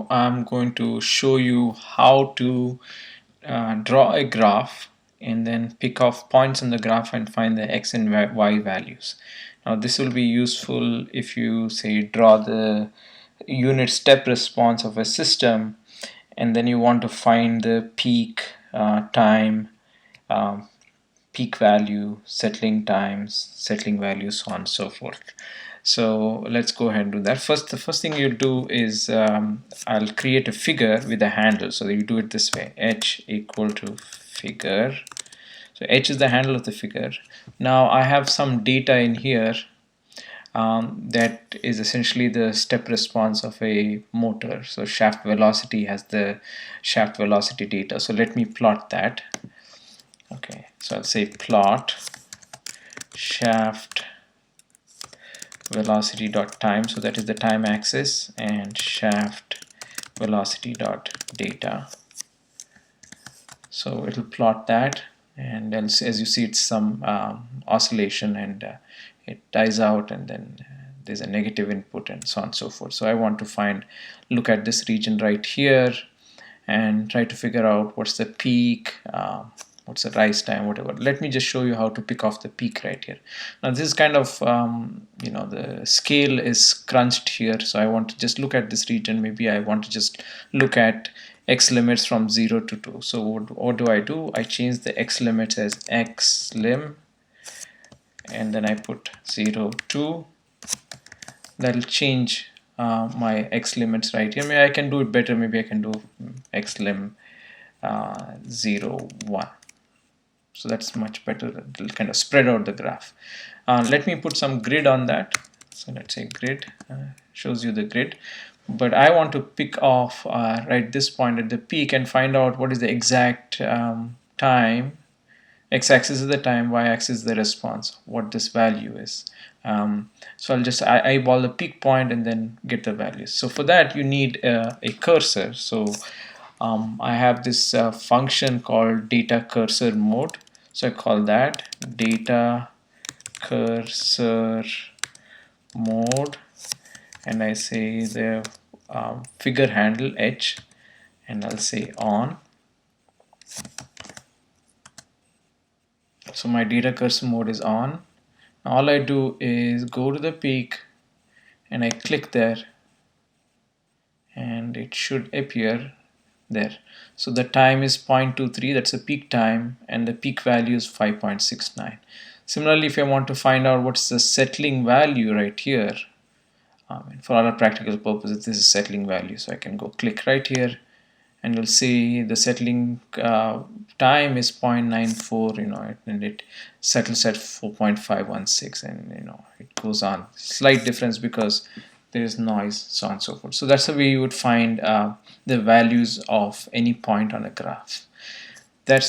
Now I'm going to show you how to draw a graph and then pick off points on the graph and find the x and y values. Now this will be useful if you say draw the unit step response of a system and then you want to find the peak time, peak value, settling times, settling values, so on and so forth. So let's go ahead and do that. The first thing you'll do is I'll create a figure with a handle. So you do it this way: h equal to figure. So h is the handle of the figure. Now I have some data in here that is essentially the step response of a motor. So shaft velocity has the shaft velocity data. So let me plot that. Okay, so I'll say plot shaft velocity dot time, so that is the time axis, and shaft velocity dot data. So it'll plot that, and then as you see, it's some oscillation, and it dies out, and then there's a negative input, and so on and so forth. So I want to look at this region right here and try to figure out what's the peak, what's the rise time, whatever. Let me just show you how to pick off the peak right here. Now this is kind of the scale is crunched here, so I want to just look at this region. Maybe I want to just look at x limits from 0 to 2. So what do? I change the x limits as x lim, and then I put 0 2. That'll change my x limits right here. Maybe I can do it better. Maybe I can do x lim 0 1. So that's much better. It'll kind of spread out the graph. Let me put some grid on that. So let's say grid shows you the grid, but I want to pick off right this point at the peak and find out what is the exact time. X-axis is the time, y-axis is the response, what this value is. So I'll just eyeball the peak point and then get the values. So for that you need a cursor. So I have this function called DataCursorMode. So I call that DataCursorMode, and I say the figure handle h, and I'll say on. So my DataCursorMode is on. All I do is go to the peak and I click there, and it should appear there. So the time is 0.23, that's the peak time, and the peak value is 5.69. Similarly, if I want to find out what's the settling value right here, for all our practical purposes, this is settling value. So I can go click right here, and you'll see the settling time is 0.94, and it settles at 4.516, and it goes on. Slight difference because there is noise, so on and so forth. So that's the way you would find the values of any point on a graph.